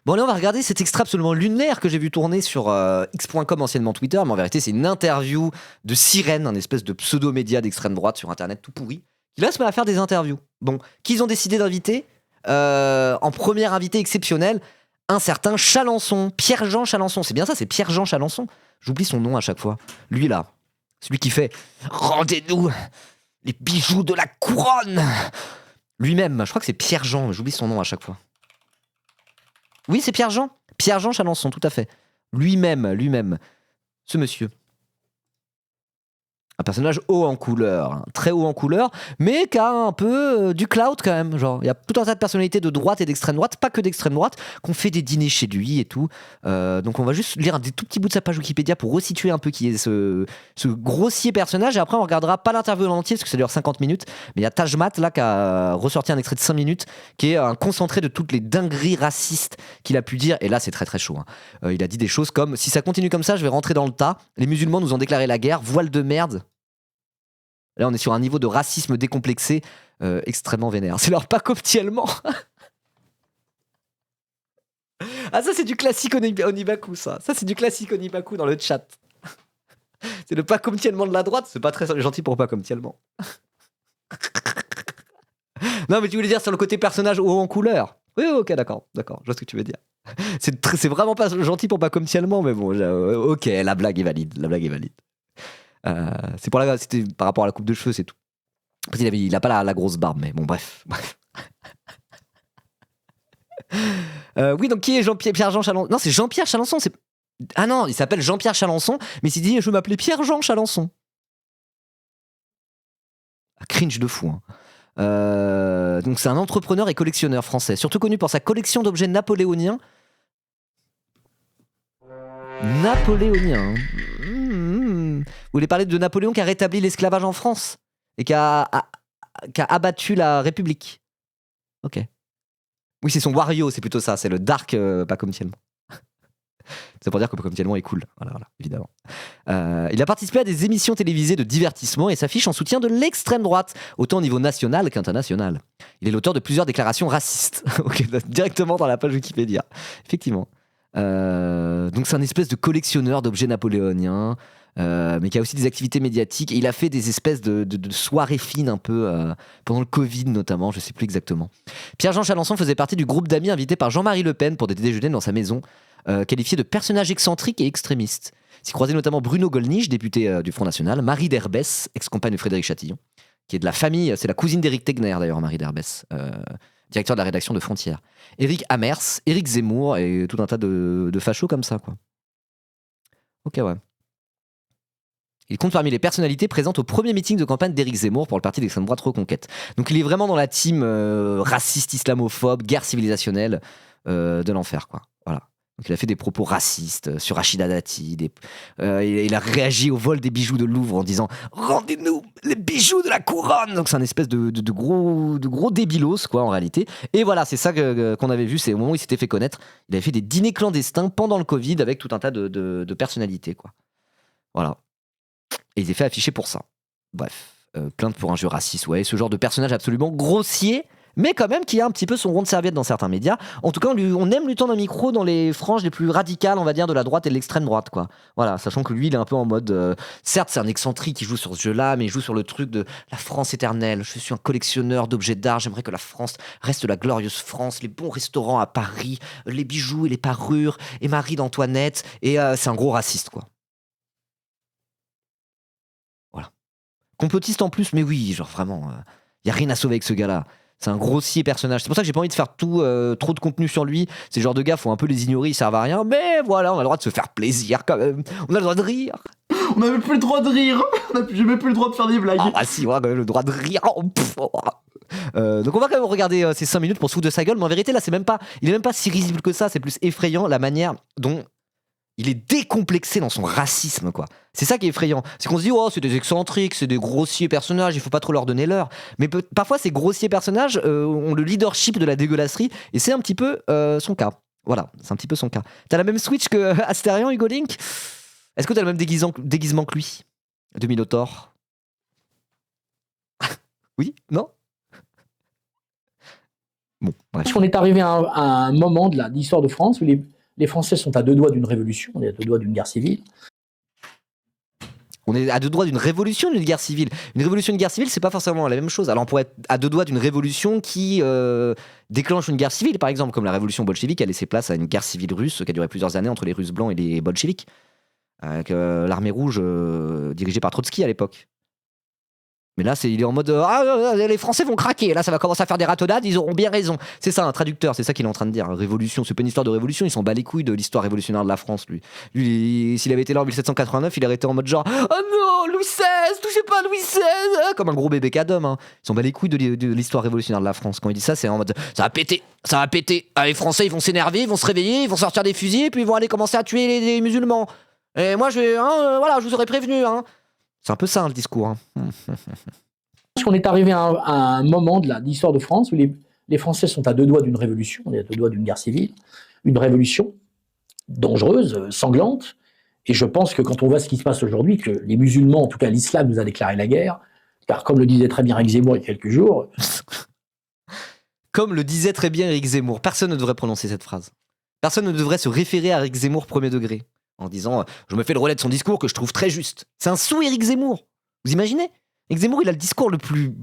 Bon, allez, on va regarder cet extrait absolument lunaire que j'ai vu tourner sur x.com, anciennement Twitter, mais en vérité, c'est une interview de Sirène, un espèce de pseudo-média d'extrême droite sur Internet tout pourri, qui là se met à faire des interviews. Bon, qu'ils ont décidé d'inviter, en premier invité exceptionnel, un certain Chalençon, Pierre-Jean Chalençon. C'est bien ça, c'est Pierre-Jean Chalençon. J'oublie son nom à chaque fois. Lui là, celui qui fait « Rendez-nous les bijoux de la couronne !» Lui-même, je crois que c'est Pierre-Jean, mais j'oublie son nom à chaque fois. Oui, c'est Pierre-Jean. Pierre-Jean Chalençon, tout à fait. Lui-même. Ce monsieur. Un personnage haut en couleur, hein, très haut en couleur, mais qui a un peu du clout quand même. Genre, il y a tout un tas de personnalités de droite et d'extrême droite, pas que d'extrême droite, qui ont fait des dîners chez lui et tout. Donc on va juste lire un des tout petits bouts de sa page Wikipédia pour resituer un peu qui est ce grossier personnage. Et après, on regardera pas l'interview en entier parce que ça dure 50 minutes. Mais il y a Tajmat là qui a ressorti un extrait de 5 minutes qui est un concentré de toutes les dingueries racistes qu'il a pu dire. Et là, c'est très très chaud. Hein. Il a dit des choses comme: si ça continue comme ça, je vais rentrer dans le tas. Les musulmans nous ont déclaré la guerre. Voile de merde. Là, on est sur un niveau de racisme décomplexé extrêmement vénère. C'est leur pas comtiellement. Ah, ça, c'est du classique Onibaku, ça. Ça, c'est du classique Onibaku dans le chat. C'est le pas comtiellement de la droite. C'est pas très gentil pour pas comtiellement. Non, mais tu voulais dire sur le côté personnage haut en couleur. Oui, ok, d'accord. Je vois ce que tu veux dire. C'est vraiment pas gentil pour pas comtiellement, mais bon, ok, la blague est valide. C'était par rapport à la coupe de cheveux, c'est tout. Parce il a pas la grosse barbe, mais bon, bref. Oui, donc qui est Pierre-Jean Chalençon? Non, c'est Jean-Pierre Chalençon. Ah non, il s'appelle Jean-Pierre Chalençon, mais il s'est dit: je vais m'appeler Pierre-Jean Chalençon. Ah, cringe de fou. Hein. Donc c'est un entrepreneur et collectionneur français, surtout connu pour sa collection d'objets napoléoniens. Napoléonien. Vous voulez parler de Napoléon qui a rétabli l'esclavage en France et qui a abattu la République. Ok. Oui, c'est son Wario, c'est plutôt ça. C'est le dark, pas comme tellement. C'est pour dire que pas comme tellement est cool. Voilà, évidemment. Il a participé à des émissions télévisées de divertissement et s'affiche en soutien de l'extrême droite, autant au niveau national qu'international. Il est l'auteur de plusieurs déclarations racistes. Ok, directement dans la page Wikipédia. Effectivement. Donc c'est un espèce de collectionneur d'objets napoléoniens, mais qui a aussi des activités médiatiques. Et il a fait des espèces de soirées fines un peu pendant le Covid notamment, je sais plus exactement. Pierre-Jean Chalençon faisait partie du groupe d'amis invités par Jean-Marie Le Pen pour des déjeuners dans sa maison, qualifié de personnage excentrique et extrémiste. S'y croisait notamment Bruno Gollnisch, député du Front National, Marie Derbès, ex-compagne de Frédéric Chatillon, qui est de la famille, c'est la cousine d'Éric Tegner d'ailleurs, Marie Derbès, directeur de la rédaction de Frontières. Éric Hamers, Éric Zemmour et tout un tas de fachos comme ça, quoi. Ok, ouais. Il compte parmi les personnalités présentes au premier meeting de campagne d'Éric Zemmour pour le parti d'extrême droite Reconquête. Donc il est vraiment dans la team raciste, islamophobe, guerre civilisationnelle de l'enfer, quoi. Voilà. Donc il a fait des propos racistes sur Rachida Dati. Il a réagi au vol des bijoux de Louvre en disant: rendez-nous les bijoux de la couronne. Donc c'est un espèce de gros débilos, quoi, en réalité. Et voilà, c'est ça qu'on avait vu. C'est au moment où il s'était fait connaître. Il avait fait des dîners clandestins pendant le Covid avec tout un tas de personnalités, quoi. Voilà. Et il s'est fait afficher pour ça. Bref, plainte pour un jeu raciste, ouais. Ce genre de personnage absolument grossier, mais quand même qui a un petit peu son rond de serviette dans certains médias. En tout cas, on aime lui tendre un micro dans les franges les plus radicales, on va dire, de la droite et de l'extrême droite, quoi. Voilà, sachant que lui, il est un peu en mode... certes, c'est un excentrique qui joue sur ce jeu-là, mais il joue sur le truc de la France éternelle. Je suis un collectionneur d'objets d'art, j'aimerais que la France reste la glorieuse France, les bons restaurants à Paris, les bijoux et les parures, et Marie d'Antoinette, et c'est un gros raciste, quoi. Voilà. Complotiste en plus, mais oui, genre vraiment, y a rien à sauver avec ce gars-là. C'est un grossier personnage. C'est pour ça que j'ai pas envie de faire trop de contenu sur lui. Ces genres de gars, faut un peu les ignorer, ils servent à rien. Mais voilà, on a le droit de se faire plaisir quand même. On a le droit de rire. On n'a même plus le droit de rire. J'ai même plus le droit de faire des blagues. Ah bah si, on a quand même le droit de rire. Donc on va quand même regarder ces 5 minutes pour se foutre de sa gueule. Mais en vérité, là, il est même pas si risible que ça. C'est plus effrayant la manière dont il est décomplexé dans son racisme, quoi. C'est ça qui est effrayant. C'est qu'on se dit: oh, c'est des excentriques, c'est des grossiers personnages, il faut pas trop leur donner l'heure. Mais parfois, ces grossiers personnages ont le leadership de la dégueulasserie, et c'est un petit peu son cas. Voilà, c'est un petit peu son cas. T'as la même Switch que Astérion, Hugo Link? Est-ce que t'as le même déguisement que lui? De Minotaur? Oui? Non? Bon, bref. Parce qu'on est arrivé à un moment de l'histoire de France où les Français sont à deux doigts d'une révolution, on est à deux doigts d'une guerre civile. On est à deux doigts d'une révolution, d'une guerre civile. Une révolution, une guerre civile, c'est pas forcément la même chose. Alors on pourrait être à deux doigts d'une révolution qui déclenche une guerre civile, par exemple, comme la révolution bolchevique a laissé place à une guerre civile russe qui a duré plusieurs années entre les Russes blancs et les bolcheviks, avec l'armée rouge dirigée par Trotsky à l'époque. Mais là, il est en mode les Français vont craquer. Là, ça va commencer à faire des ratonnades. Ils auront bien raison. C'est ça, un traducteur. C'est ça qu'il est en train de dire. Révolution, c'est pas une histoire de révolution. Il s'en bat les couilles de l'histoire révolutionnaire de la France, lui. Lui, s'il avait été là en 1789, il aurait été en mode genre oh non, Louis XVI, touchez pas à Louis XVI, comme un gros bébé cadom. Hein. Ils s'en bat les couilles de l'histoire révolutionnaire de la France. Quand il dit ça, c'est en mode ça va péter, ça va péter. Ah, les Français, ils vont s'énerver, ils vont se réveiller, ils vont sortir des fusils, et puis ils vont aller commencer à tuer les musulmans. Et moi, voilà, je vous aurais prévenu. Hein. C'est un peu ça, le discours. Hein. Parce qu'on est arrivé à un moment de l'histoire de France où les Français sont à deux doigts d'une révolution, on est à deux doigts d'une guerre civile, une révolution dangereuse, sanglante. Et je pense que quand on voit ce qui se passe aujourd'hui, que les musulmans, en tout cas l'islam, nous a déclaré la guerre, car comme le disait très bien Éric Zemmour il y a quelques jours... Comme le disait très bien Éric Zemmour, personne ne devrait prononcer cette phrase. Personne ne devrait se référer à Éric Zemmour premier degré, en disant je me fais le relais de son discours que je trouve très juste. C'est un sous-Éric Zemmour. Vous imaginez ? Éric Zemmour, il a le discours le plus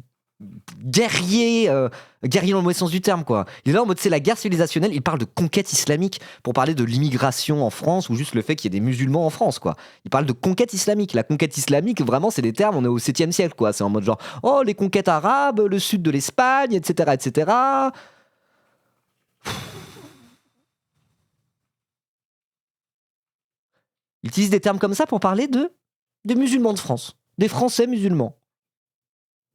guerrier dans le mauvais sens du terme, quoi. Il est là en mode c'est la guerre civilisationnelle, il parle de conquête islamique pour parler de l'immigration en France ou juste le fait qu'il y ait des musulmans en France, quoi. Il parle de conquête islamique. La conquête islamique, vraiment, c'est des termes, on est au 7e siècle, quoi. C'est en mode genre, oh, les conquêtes arabes, le sud de l'Espagne, etc., etc. Il utilise des termes comme ça pour parler des musulmans de France, des Français musulmans.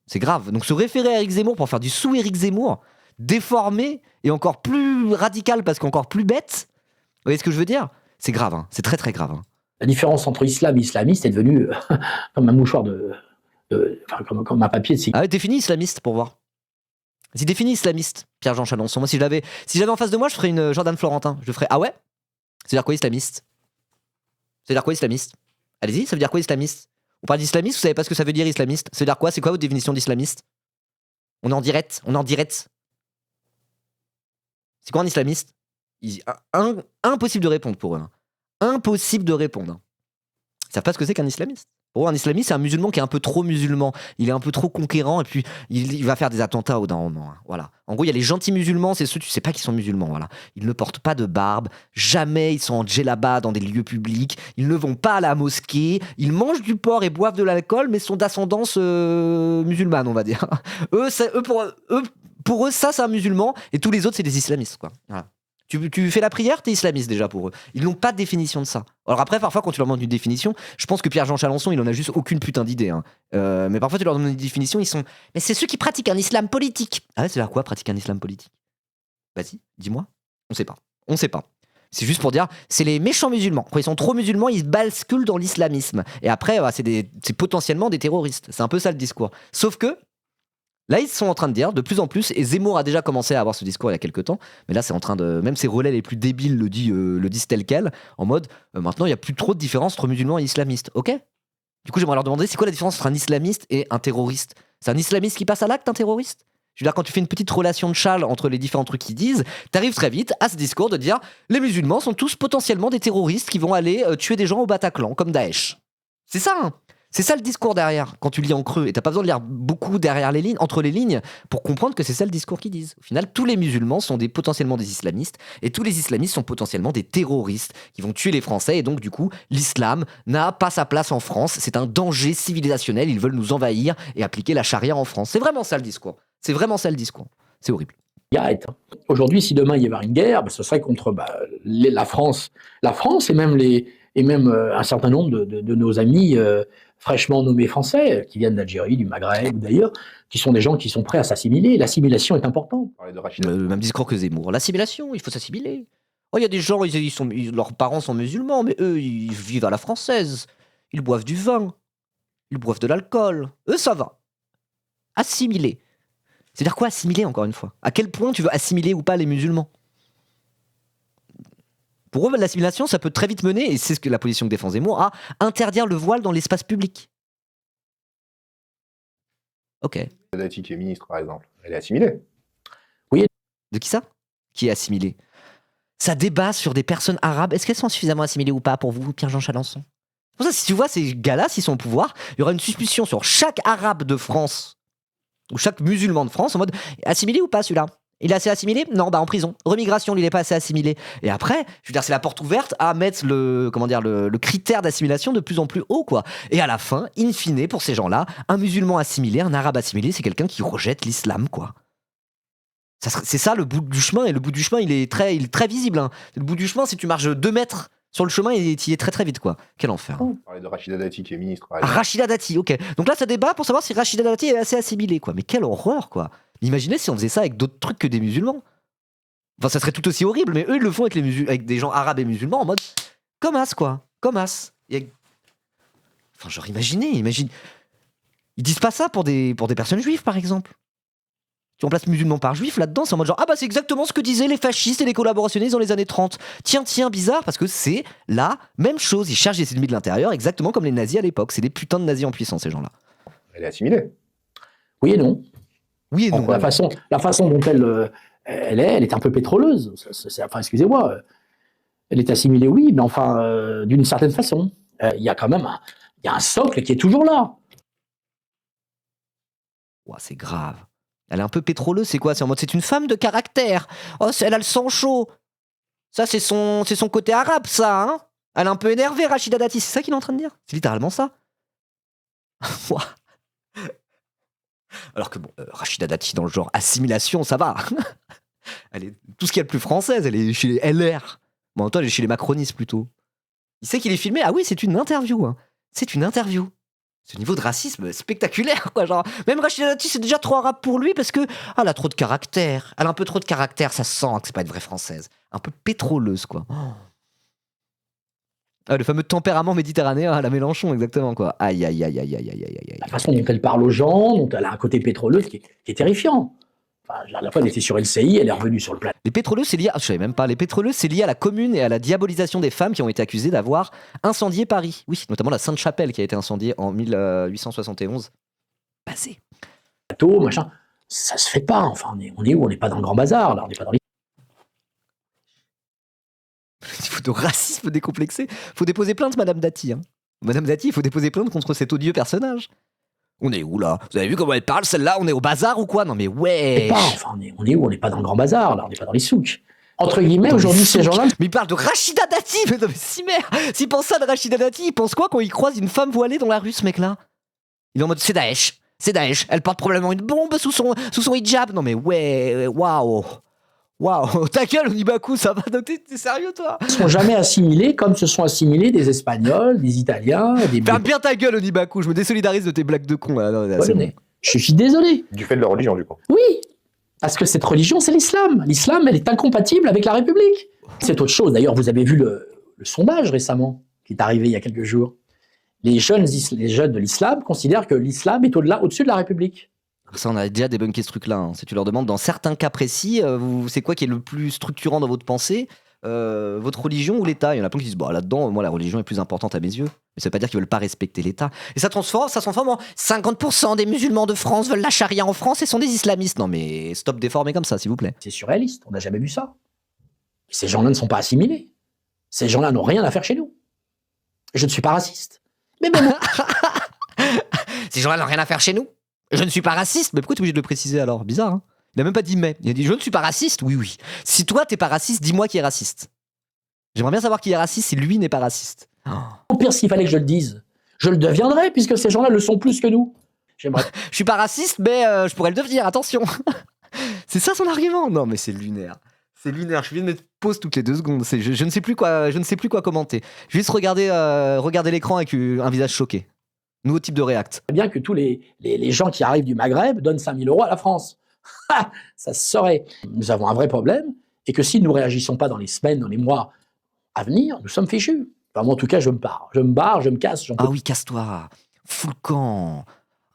C'est grave. Donc se référer à Éric Zemmour pour faire du sous-Éric Zemmour, déformé et encore plus radical parce qu'encore plus bête, vous voyez ce que je veux dire ? C'est grave, hein. C'est très très grave. Hein. La différence entre islam et islamiste est devenue comme un mouchoir comme un papier de cigarette. Ah ouais, définis islamiste pour voir. Si définis islamiste, Pierre-Jean Chalençon. Moi, si j'avais en face de moi, je ferais une Jordan Florentin. Je ferais ah ouais ? C'est-à-dire quoi islamiste ? C'est-à-dire quoi islamiste ? Allez-y, ça veut dire quoi islamiste ? On parle d'islamiste, vous savez pas ce que ça veut dire islamiste ? Ça veut dire quoi ? C'est quoi votre définition d'islamiste ? On est en direct. C'est quoi un islamiste ? Impossible de répondre pour eux. Hein. Impossible de répondre. Ils savent pas ce que c'est qu'un islamiste. Pour eux, un islamiste, c'est un musulman qui est un peu trop musulman. Il est un peu trop conquérant et puis il va faire des attentats au d'un moment. Hein. Voilà. En gros, il y a les gentils musulmans, c'est ceux tu sais pas qu'ils sont musulmans. Voilà. Ils ne portent pas de barbe. Jamais ils sont en djellaba dans des lieux publics. Ils ne vont pas à la mosquée. Ils mangent du porc et boivent de l'alcool, mais sont d'ascendance musulmane, on va dire. Pour eux, ça, c'est un musulman et tous les autres, c'est des islamistes, quoi. Voilà. Tu fais la prière, t'es islamiste déjà pour eux. Ils n'ont pas de définition de ça. Alors après, parfois, quand tu leur demandes une définition, je pense que Pierre-Jean Chalençon, il en a juste aucune putain d'idée. Hein. Mais parfois, tu leur demandes une définition, ils sont. Mais c'est ceux qui pratiquent un islam politique. Ah ouais, c'est vers quoi pratiquer un islam politique ? Vas-y, dis-moi. On sait pas. C'est juste pour dire, c'est les méchants musulmans. Quand ils sont trop musulmans, ils basculent dans l'islamisme. Et après, c'est potentiellement des terroristes. C'est un peu ça le discours. Sauf que. Là, ils sont en train de dire de plus en plus, et Zemmour a déjà commencé à avoir ce discours il y a quelques temps, mais là, c'est en train de. Même ses relais les plus débiles le disent tel quel, en mode maintenant, il n'y a plus trop de différence entre musulmans et islamistes. Ok ? Du coup, j'aimerais leur demander c'est quoi la différence entre un islamiste et un terroriste ? C'est un islamiste qui passe à l'acte, un terroriste ? Je veux dire, quand tu fais une petite relation de châle entre les différents trucs qu'ils disent, t'arrives très vite à ce discours de dire les musulmans sont tous potentiellement des terroristes qui vont aller tuer des gens au Bataclan, comme Daesh. C'est ça, hein ? C'est ça le discours derrière, quand tu lis en creux. Et t'as pas besoin de lire beaucoup derrière les lignes, entre les lignes, pour comprendre que c'est ça le discours qu'ils disent. Au final, tous les musulmans sont potentiellement des islamistes, et tous les islamistes sont potentiellement des terroristes qui vont tuer les Français. Et donc, du coup, l'islam n'a pas sa place en France. C'est un danger civilisationnel. Ils veulent nous envahir et appliquer la charia en France. C'est vraiment ça le discours. C'est horrible. Aujourd'hui, si demain il y avait une guerre, ce serait contre la France et même un certain nombre de nos amis fraîchement nommés français, qui viennent d'Algérie, du Maghreb ou d'ailleurs, qui sont des gens qui sont prêts à s'assimiler. L'assimilation est importante. Le même discours que Zemmour. L'assimilation, il faut s'assimiler. Oh, il y a des gens, leurs parents sont musulmans, mais eux, ils vivent à la française. Ils boivent du vin. Ils boivent de l'alcool. Eux, ça va. Assimiler. C'est-à-dire quoi assimiler, encore une fois ? À quel point tu veux assimiler ou pas les musulmans ? Pour eux, l'assimilation, ça peut très vite mener, et c'est ce que la position que défend Zemmour, à interdire le voile dans l'espace public. Ok. Dati qui est ministre, par exemple, elle est assimilée. Oui. De qui ça? Qui est assimilé? Ça débat sur des personnes arabes. Est-ce qu'elles sont suffisamment assimilées ou pas pour vous, Pierre-Jean Chalençon? Pour ça, si tu vois ces gars-là, s'ils sont au pouvoir, il y aura une suspicion sur chaque arabe de France ou chaque musulman de France en mode assimilé ou pas celui-là? Il est assez assimilé? Non, bah en prison. Remigration, il n'est pas assez assimilé. Et après, je veux dire, c'est la porte ouverte à mettre le critère d'assimilation de plus en plus haut, quoi. Et à la fin, in fine, pour ces gens-là, un musulman assimilé, un arabe assimilé, c'est quelqu'un qui rejette l'islam, quoi. C'est ça le bout du chemin, et le bout du chemin, il est très visible. Hein. Le bout du chemin, si tu marches 2 mètres sur le chemin, il y est très très vite, quoi. Quel enfer. On parlait de Rachida Dati qui est ministre. Ah, Rachida Dati, ok. Donc là, ça débat pour savoir si Rachida Dati est assez assimilée, quoi. Mais quelle horreur, quoi. Imaginez si on faisait ça avec d'autres trucs que des musulmans. Enfin, ça serait tout aussi horrible, mais eux, ils le font avec des gens arabes et musulmans en mode comme as, quoi. Comme as. Enfin, genre, imagine. Ils disent pas ça pour des personnes juives, par exemple. Tu remplaces musulman par juif là-dedans, c'est en mode genre, ah bah c'est exactement ce que disaient les fascistes et les collaborationnistes dans les années 30. Tiens, bizarre, parce que c'est la même chose. Ils cherchent des ennemis de l'intérieur, exactement comme les nazis à l'époque. C'est des putins de nazis en puissance, ces gens-là. Elle est assimilée. Oui et non. Oui et non. La façon dont elle est un peu pétroleuse. Enfin, excusez-moi. Elle est assimilée, oui, mais enfin, d'une certaine façon. Il y a quand même un socle qui est toujours là. Ouah, c'est grave. Elle est un peu pétroleuse, c'est quoi? C'est en mode, c'est une femme de caractère. Oh, elle a le sang chaud. Ça, c'est son côté arabe, ça, hein? Elle est un peu énervée, Rachida Dati. C'est ça qu'il est en train de dire? C'est littéralement ça. Ouah. Alors que bon, Rachida Dati dans le genre assimilation, ça va. Elle est tout ce qu'il y a de plus française. Elle est chez les LR. Bon, en même temps, elle est chez les macronistes plutôt. Il sait qu'il est filmé. Ah oui, c'est une interview. Hein. C'est une interview. Ce niveau de racisme spectaculaire, quoi. Genre, même Rachida Dati, c'est déjà trop arabe pour lui parce que elle a trop de caractère. Elle a un peu trop de caractère, ça se sent que c'est pas une vraie française. Un peu pétroleuse, quoi. Oh. Ah, le fameux tempérament méditerranéen à la Mélenchon, exactement, quoi. Aïe, aïe, aïe, aïe, aïe, aïe, aïe, aïe. La façon dont elle parle aux gens, dont elle a un côté pétroleux qui est terrifiant. Enfin, la fois, elle était sur LCI, elle est revenue sur le plateau. Les pétroleux, c'est lié je savais même pas. Les pétroleux, c'est lié à la commune et à la diabolisation des femmes qui ont été accusées d'avoir incendié Paris. Oui, notamment la Sainte-Chapelle qui a été incendiée en 1871. Passé. Machin. Ça se fait pas. Enfin, on est où? On n'est pas dans le grand bazar, là. On n'est pas dans les... Il faut de racisme décomplexé. Faut déposer plainte, Madame Dati. Hein. Madame Dati, il faut déposer plainte contre cet odieux personnage. On est où là? Vous avez vu comment elle parle celle-là? On est au bazar ou quoi? Non mais ouais. Enfin, on est où? On n'est pas dans le grand bazar, là. On n'est pas dans les souks. Entre guillemets, aujourd'hui, ces gens-là... Mais il parle de Rachida Dati. Mais non mais si merde. S'il pense ça de Rachida Dati, il pense quoi quand il croise une femme voilée dans la rue, ce mec-là? Il est en mode c'est Daesh. C'est Daesh. Elle porte probablement une bombe sous son hijab. Non mais ouais, waouh. Waouh, ta gueule, Onibaku, ça va? T'es sérieux, toi? Ils ne sont jamais assimilés comme se sont assimilés des Espagnols, des Italiens, des... Ferme bien ta gueule, Onibaku, je me désolidarise de tes blagues de con. Là. Non, là, c'est bon. Je suis désolé. Du fait de leur religion, du coup. Oui, parce que cette religion, c'est l'islam. L'islam, elle est incompatible avec la République. C'est autre chose. D'ailleurs, vous avez vu le sondage récemment, qui est arrivé il y a quelques jours. Les jeunes de l'islam considèrent que l'islam est au-dessus de la République. Ça, on a déjà débunké ce truc-là. Hein. Si tu leur demandes, dans certains cas précis, c'est quoi qui est le plus structurant dans votre pensée, votre religion ou l'État? Il y en a plein qui disent, bah, là-dedans, moi, la religion est plus importante à mes yeux. Mais ça veut pas dire qu'ils veulent pas respecter l'État. Et ça se transforme en 50% des musulmans de France veulent la charia en France et sont des islamistes. Non mais stop déformer comme ça, s'il vous plaît. C'est surréaliste, on n'a jamais vu ça. Ces gens-là ne sont pas assimilés. Ces gens-là n'ont rien à faire chez nous. Je ne suis pas raciste. Mais même... Ces gens-là n'ont rien à faire chez nous. Je ne suis pas raciste. Mais pourquoi tu es obligé de le préciser alors? Bizarre, hein. Il n'a même pas dit mais. Il a dit je ne suis pas raciste. Oui, oui. Si toi, t'es pas raciste, dis-moi qui est raciste. J'aimerais bien savoir qui est raciste si lui n'est pas raciste. Au pire, s'il fallait que je le dise, je le deviendrais, puisque ces gens-là le sont plus que nous. J'aimerais... Je suis pas raciste, mais je pourrais le devenir, attention. C'est ça son argument? Non, mais c'est lunaire. C'est lunaire. Je suis obligé de mettre pause toutes les 2 secondes. Je ne sais plus quoi commenter. Je vais juste regarder l'écran avec un visage choqué. Nouveau type de React. Bien que tous les gens qui arrivent du Maghreb donnent 5 000 € à la France. Ça se saurait. Nous avons un vrai problème, et que si nous ne réagissons pas dans les semaines, dans les mois à venir, nous sommes fichus. Enfin, moi, en tout cas, je me barre. Je me casse. Ah oui, casse-toi. Fous le camp.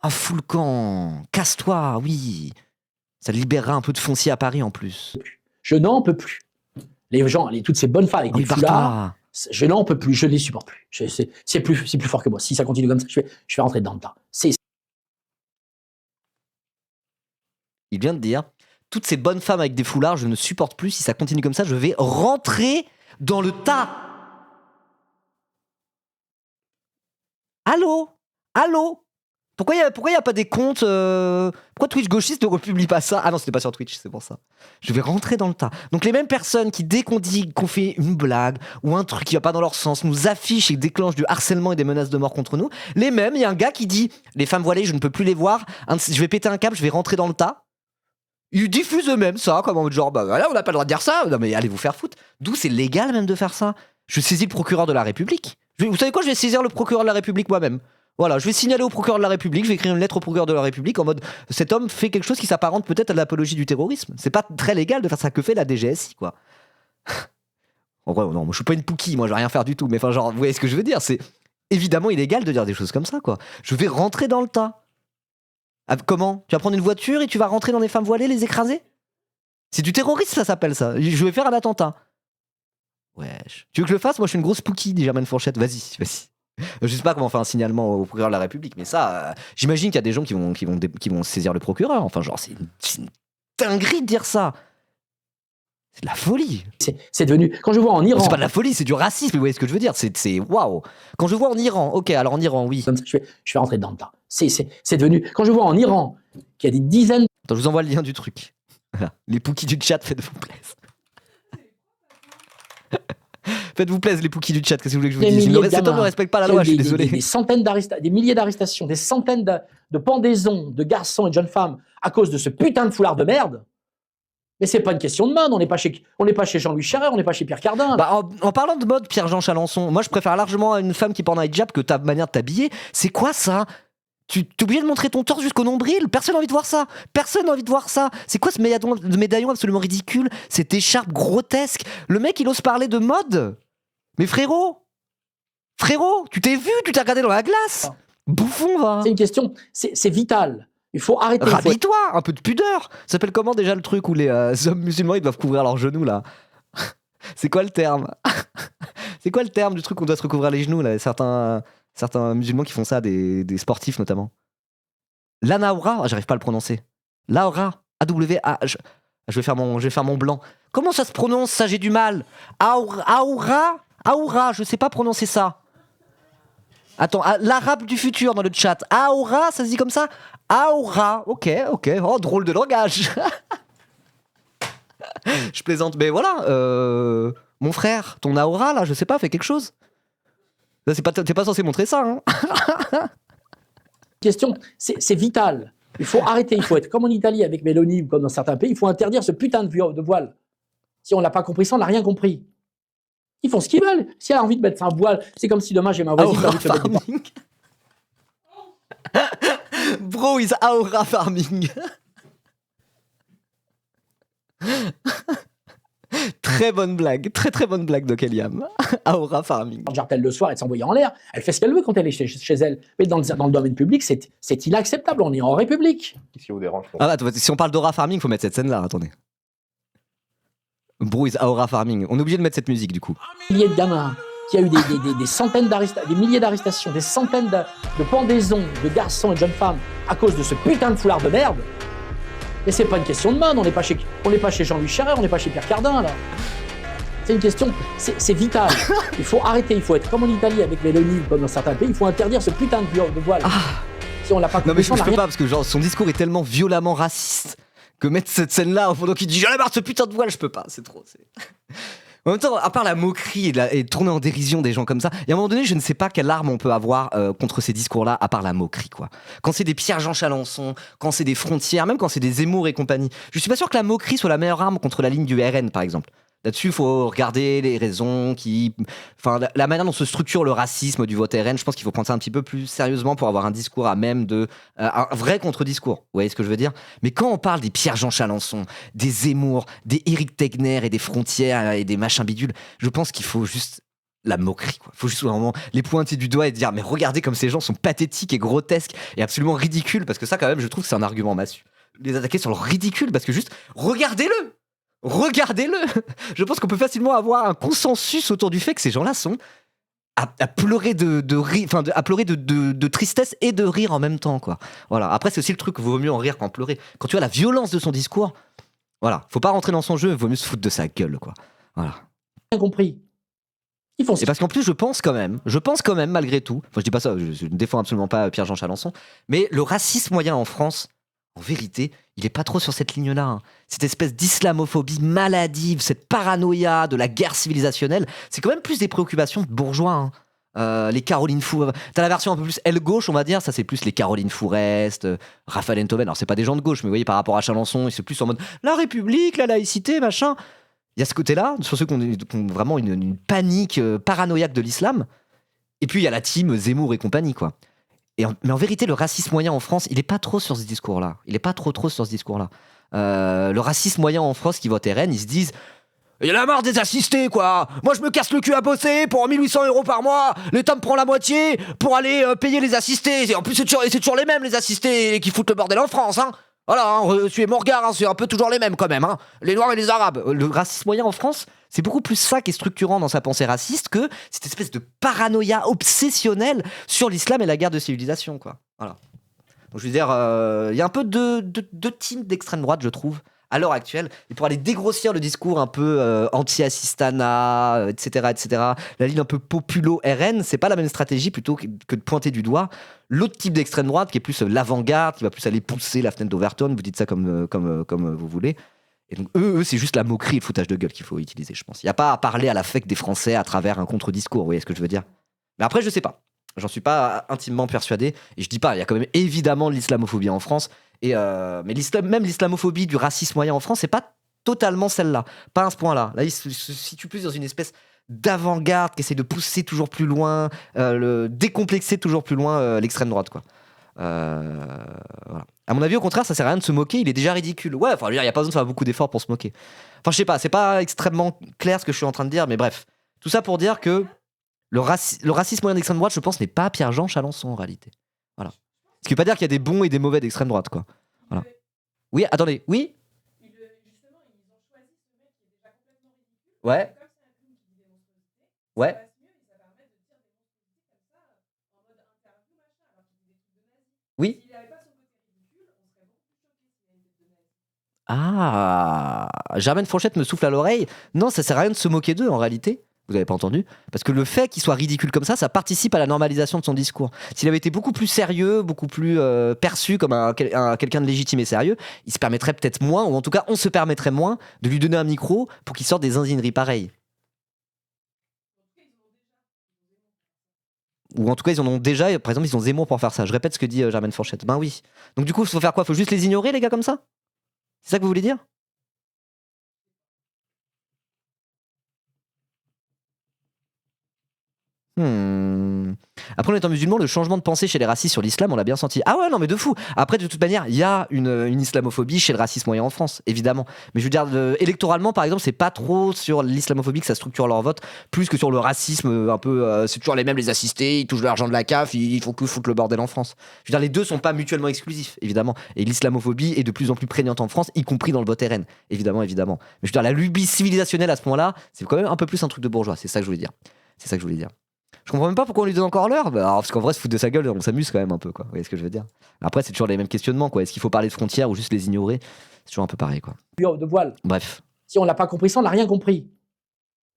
Ah, fous le camp. Casse-toi, oui. Ça libérera un peu de foncier à Paris en plus. Je n'en peux plus. Les gens, toutes ces bonnes femmes avec des foulards, je n'en peux plus, je ne les supporte plus. C'est plus fort que moi. Si ça continue comme ça, je vais rentrer dedans le tas. Il vient de dire toutes ces bonnes femmes avec des foulards, je ne supporte plus. Si ça continue comme ça, je vais rentrer dans le tas. Allô? Pourquoi y a pas des comptes Pourquoi Twitch gauchiste ne republie pas ça? Ah non, c'était pas sur Twitch, c'est pour ça. Je vais rentrer dans le tas. Donc les mêmes personnes qui, dès qu'on dit qu'on fait une blague ou un truc qui va pas dans leur sens, nous affichent et déclenchent du harcèlement et des menaces de mort contre nous, les mêmes, il y a un gars qui dit les femmes voilées, je ne peux plus les voir, je vais péter un câble, je vais rentrer dans le tas. Ils diffusent eux-mêmes ça, comme en mode genre, bah voilà, on n'a pas le droit de dire ça. Non mais allez vous faire foutre. D'où c'est légal même de faire ça. Je saisis le procureur de la République. Vous savez quoi, je vais saisir le procureur de la République moi-même. Voilà, je vais signaler au procureur de la République, je vais écrire une lettre au procureur de la République en mode cet homme fait quelque chose qui s'apparente peut-être à l'apologie du terrorisme. C'est pas très légal de faire ça que fait la DGSI, quoi. En vrai, non, moi, je suis pas une pouquille, moi je vais rien faire du tout, mais enfin, genre, vous voyez ce que je veux dire, c'est évidemment illégal de dire des choses comme ça, quoi. Je vais rentrer dans le tas. Ah, comment? Tu vas prendre une voiture et tu vas rentrer dans des femmes voilées, les écraser? C'est du terrorisme, ça s'appelle ça. Je vais faire un attentat. Wesh. Tu veux que je le fasse? Moi je suis une grosse pouquille, dit Germaine Fourchette. Vas-y. Je sais pas comment faire un signalement au procureur de la République, mais ça, j'imagine qu'il y a des gens qui vont saisir le procureur. Enfin, genre, c'est une dinguerie de dire ça. C'est de la folie. C'est devenu. Quand je vois en Iran. C'est pas de la folie, c'est du racisme. Vous voyez ce que je veux dire? C'est waouh. Quand je vois en Iran, ok, alors en Iran, oui. Je vais rentrer dans le tas. C'est devenu. Quand je vois en Iran qu'il y a des dizaines. Attends, je vous envoie le lien du truc. Voilà. Les pouquis du chat, faites-vous plaisir. Faites-vous plaisir, les pouquis du chat, qu'est-ce que vous voulez que je vous dise? Cet homme ne respecte pas la loi, je suis désolé. Des centaines des milliers d'arrestations, des centaines de pendaisons de garçons et de jeunes femmes à cause de ce putain de foulard de merde. Mais c'est pas une question de mode, on n'est pas chez Jean-Louis Charest, on n'est pas chez Pierre Cardin. Bah, en parlant de mode, Pierre-Jean Chalençon, moi je préfère largement une femme qui porte un hijab que ta manière de t'habiller. C'est quoi ça? Tu es obligé de montrer ton torse jusqu'au nombril? Personne n'a envie de voir ça. Personne n'a envie de voir ça. C'est quoi ce médaillon absolument ridicule? Cette écharpe grotesque. Le mec, il ose parler de mode. Mais frérot, tu t'es vu, tu t'es regardé dans la glace. Bouffon, va. C'est une question, c'est vital. Il faut arrêter. Rhabille-toi, un peu de pudeur. Ça s'appelle comment déjà le truc où les hommes musulmans ils doivent couvrir leurs genoux là? C'est quoi le terme? C'est quoi le terme du truc où on doit se recouvrir les genoux là? Certains musulmans qui font ça, des sportifs notamment. L'anaura, j'arrive pas à le prononcer. Laura, A-W-A. Je vais faire mon blanc. Comment ça se prononce ça? J'ai du mal. Aoura, je sais pas prononcer ça. Attends, l'arabe du futur dans le chat. Aoura, ça se dit comme ça? Aoura, ok. Oh, drôle de langage. Je plaisante, mais voilà. Mon frère, ton aura là, je sais pas, fais quelque chose. T'es pas censé montrer ça, hein. Question, c'est vital. Il faut arrêter, il faut être comme en Italie avec Mélanie ou comme dans certains pays, il faut interdire ce putain de voile. Si on l'a pas compris ça, on n'a rien compris. Ils font ce qu'ils veulent. Si elle a envie de mettre un voile, c'est comme si demain j'ai ma voisine qui a envie de se mettre du Bro is aura farming. Très bonne blague, très bonne blague de Keliam. Aura farming. jartel le soir et de s'envoyer en l'air. Elle fait ce qu'elle veut quand elle est chez elle. Mais dans le domaine public, c'est inacceptable. On est en République. Ici, vous dérange. Ah, attends, si on parle d'aura farming, faut mettre cette scène là, attendez. Bro is aura farming. On est obligé de mettre cette musique du coup. Milliers de gamins qui a eu des centaines des milliers d'arrestations, des centaines de pendaisons de garçons et de jeunes femmes à cause de ce putain de foulard de merde. Mais c'est pas une question de mode, on n'est pas chez Jean-Louis Charest, on n'est pas chez Pierre Cardin là. C'est une question, c'est vital. Il faut arrêter, il faut être comme en Italie avec Mélanie ou comme dans certains pays, il faut interdire ce putain de voile. Si on l'a pas compris, non mais je peux pas parce que genre son discours est tellement violemment raciste que mettre cette scène là pendant qu'il dit j'en ai marre de ce putain de voile, je peux pas, c'est trop. En même temps, à part la moquerie et tourner en dérision des gens comme ça, il y a un moment donné, je ne sais pas quelle arme on peut avoir contre ces discours-là, à part la moquerie, quoi. Quand c'est des Pierre-Jean Chalençon, quand c'est des Frontières, même quand c'est des Zemmour et compagnie, je suis pas sûr que la moquerie soit la meilleure arme contre la ligne du RN, par exemple. Là-dessus, il faut regarder les raisons enfin, la manière dont se structure le racisme du vote RN. Je pense qu'il faut prendre ça un petit peu plus sérieusement pour avoir un discours à même un vrai contre-discours. Vous voyez ce que je veux dire? Mais quand on parle des Pierre-Jean Chalençon, des Zemmour, des Éric Tegner et des Frontières et des machins bidules, je pense qu'il faut juste la moquerie, quoi. Il faut juste vraiment les pointer du doigt et dire mais regardez comme ces gens sont pathétiques et grotesques et absolument ridicules, parce que ça quand même je trouve que c'est un argument massu. Les attaquer sur le ridicule, parce que juste regardez-le. Je pense qu'on peut facilement avoir un consensus autour du fait que ces gens-là sont à pleurer à pleurer de tristesse et de rire en même temps, quoi. Voilà. Après, c'est aussi le truc, vaut mieux en rire qu'en pleurer. Quand tu vois la violence de son discours, Voilà, faut pas rentrer dans son jeu, il vaut mieux se foutre de sa gueule, quoi. Voilà. Bien compris. Ils font ce Et parce qu'en plus, je pense quand même, malgré tout, je dis pas ça, je ne défends absolument pas Pierre-Jean Chalençon, mais le racisme moyen en France, en vérité, il est pas trop sur cette ligne-là. Hein. Cette espèce d'islamophobie maladive, cette paranoïa de la guerre civilisationnelle, c'est quand même plus des préoccupations de bourgeois. Hein. Les Caroline Fourest, t'as la version un peu plus aile gauche, on va dire, ça c'est plus les Caroline Fourest, Raphaël Enthoven. Alors c'est pas des gens de gauche, mais vous voyez, par rapport à Chalençon, c'est plus en mode la République, la laïcité, machin. Il y a ce côté-là, sur ceux qui ont vraiment une panique paranoïaque de l'islam. Et puis il y a la team Zemmour et compagnie, quoi. Mais en vérité, le racisme moyen en France, il est pas trop sur ce discours-là. Il est pas trop sur ce discours-là. Le racisme moyen en France qui vote RN, ils se disent il y en a marre des assistés, quoi. Moi, je me casse le cul à bosser pour 1800 € par mois. L'État me prend la moitié pour aller payer les assistés. Et en plus, c'est toujours les mêmes, les assistés, qui foutent le bordel en France, hein. Voilà, hein, suivez mon regard, hein, c'est un peu toujours les mêmes quand même, hein. Les Noirs et les Arabes. Le racisme moyen en France, c'est beaucoup plus ça qui est structurant dans sa pensée raciste que cette espèce de paranoïa obsessionnelle sur l'islam et la guerre de civilisation, quoi. Voilà. Donc je veux dire, il y a un peu deux teams d'extrême droite, je trouve, à l'heure actuelle, et pour aller dégrossir le discours un peu anti-assistana, etc., la ligne un peu populo-RN, c'est pas la même stratégie plutôt que de pointer du doigt l'autre type d'extrême droite qui est plus l'avant-garde, qui va plus aller pousser la fenêtre d'Overton, vous dites ça comme vous voulez. Et donc eux, c'est juste la moquerie et le foutage de gueule qu'il faut utiliser, je pense. Il n'y a pas à parler à l'affect des Français à travers un contre-discours, vous voyez ce que je veux dire. Mais après, je sais pas. J'en suis pas intimement persuadé. Et je dis pas, il y a quand même évidemment de l'islamophobie en France. Mais même l'islamophobie du racisme moyen en France, c'est pas totalement celle-là. Pas à ce point-là. Là, il se situe plus dans une espèce d'avant-garde qui essaie de pousser toujours plus loin, décomplexer toujours plus loin l'extrême droite, quoi. Voilà. À mon avis, au contraire, ça sert à rien de se moquer, il est déjà ridicule. Ouais, enfin, il n'y a pas besoin de faire beaucoup d'efforts pour se moquer. Enfin, je sais pas, c'est pas extrêmement clair ce que je suis en train de dire, mais bref. Tout ça pour dire que le racisme moyen d'extrême droite, je pense, n'est pas Pierre-Jean Chalençon en réalité. Voilà. Ce qui veut pas dire qu'il y a des bons et des mauvais d'extrême droite, quoi. Voilà. Oui, attendez, oui. Ouais. Ouais. Oui. Ah, Germaine Fourchette me souffle à l'oreille. Non, ça sert à rien de se moquer d'eux en réalité. Vous n'avez pas entendu? Parce que le fait qu'il soit ridicule comme ça participe à la normalisation de son discours. S'il avait été beaucoup plus sérieux, beaucoup plus perçu comme quelqu'un de légitime et sérieux, il se permettrait peut-être moins, ou en tout cas on se permettrait moins, de lui donner un micro pour qu'il sorte des zinzineries pareilles. Ou en tout cas, ils en ont déjà, par exemple, ils ont Zemmour pour faire ça. Je répète ce que dit Germaine Fourchette. Ben oui. Donc du coup, il faut faire quoi? Il faut juste les ignorer, les gars, comme ça? C'est ça que vous voulez dire? Après, en étant musulman, le changement de pensée chez les racistes sur l'islam, on l'a bien senti. Ah ouais, non, mais de fou. Après, de toute manière, il y a une islamophobie chez le racisme moyen en France, évidemment. Mais je veux dire, électoralement, par exemple, c'est pas trop sur l'islamophobie que ça structure leur vote, plus que sur le racisme, un peu. C'est toujours les mêmes, les assistés, ils touchent de l'argent de la CAF, il faut que foutre le bordel en France. Je veux dire, les deux sont pas mutuellement exclusifs, évidemment. Et l'islamophobie est de plus en plus prégnante en France, y compris dans le vote RN, évidemment. Mais je veux dire, la lubie civilisationnelle à ce point-là, c'est quand même un peu plus un truc de bourgeois, c'est ça que je voulais dire. Je comprends même pas pourquoi on lui donne encore l'heure. Bah, parce qu'en vrai, se foutre de sa gueule, on s'amuse quand même un peu, quoi. Vous voyez ce que je veux dire? Après, c'est toujours les mêmes questionnements, quoi. Est-ce qu'il faut parler de frontières ou juste les ignorer? C'est toujours un peu pareil, quoi. De voile. Bref. Si on l'a pas compris ça, on n'a rien compris.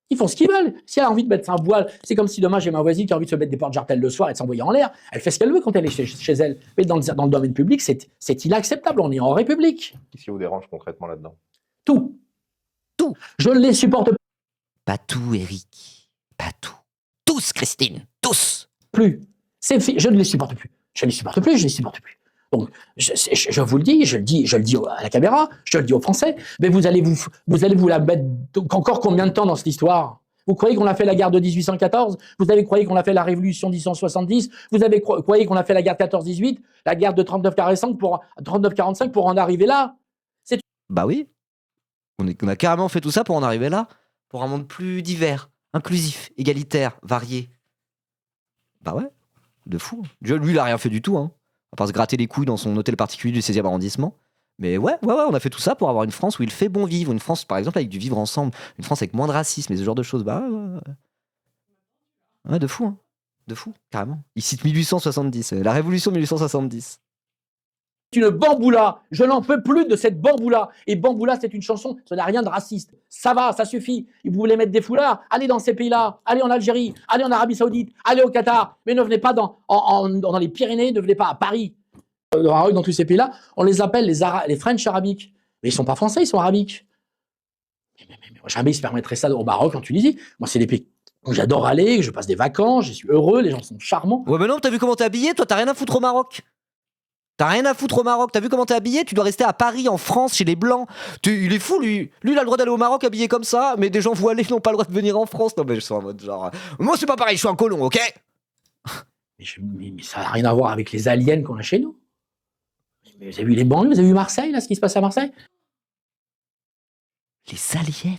Ils font ce qu'ils veulent. Si elle a envie de mettre un voile, c'est comme si demain j'ai ma voisine qui a envie de se mettre des porte-jartelles le soir et de s'envoyer en l'air. Elle fait ce qu'elle veut quand elle est chez elle. Mais dans le domaine public, c'est inacceptable. On est en République. Qu'est-ce qui vous dérange concrètement là-dedans? Tout. Je ne les supporte Pas tout, Eric. Pas tout. Tous, Christine. Tous. plus. Je ne les supporte plus. Donc, je vous le dis, je le dis à la caméra, je le dis aux Français, mais vous allez vous la mettre encore combien de temps dans cette histoire? Vous croyez qu'on a fait la guerre de 1814? Vous avez croyé qu'on a fait la révolution de 1870? Vous avez croyé qu'on a fait la guerre de 14-18? La guerre de 39-45 pour en arriver là? Bah oui. On a carrément fait tout ça pour en arriver là. Pour un monde plus divers, inclusif, égalitaire, varié. Bah ouais. De fou. Lui, il a rien fait du tout, hein. À part se gratter les couilles dans son hôtel particulier du 16e arrondissement. Mais ouais, on a fait tout ça pour avoir une France où il fait bon vivre. Une France, par exemple, avec du vivre ensemble. Une France avec moins de racisme et ce genre de choses. Bah ouais, de fou, hein. De fou, carrément. Il cite 1870, la révolution 1870. une bamboula. Je n'en peux plus de cette bamboula. Et bamboula, c'est une chanson, ça n'a rien de raciste. Ça va, ça suffit. Vous voulez mettre des foulards? Allez dans ces pays-là. Allez en Algérie. Allez en Arabie Saoudite. Allez au Qatar. Mais ne venez pas dans les Pyrénées. Ne venez pas à Paris. Dans tous ces pays-là, on les appelle les French arabiques. Mais ils ne sont pas français, ils sont arabiques. Mais jamais ils se permettraient ça au Maroc, en Tunisie. Moi, c'est des pays où j'adore aller, je passe des vacances, je suis heureux, les gens sont charmants. Ouais, mais non, t'as vu comment t'es habillé? Toi, t'as rien à foutre au Maroc. T'as rien à foutre au Maroc. T'as vu comment t'es habillé? Tu dois rester à Paris, en France, chez les Blancs. Il est fou, lui. Lui, il a le droit d'aller au Maroc habillé comme ça, mais des gens voilés n'ont pas le droit de venir en France. Non, mais je suis en mode genre. Moi, c'est pas pareil, je suis un colon, ok? Mais ça n'a rien à voir avec les aliens qu'on a chez nous. Mais vous avez vu les banlieues? Vous avez vu Marseille, là, ce qui se passe à Marseille? Les aliens.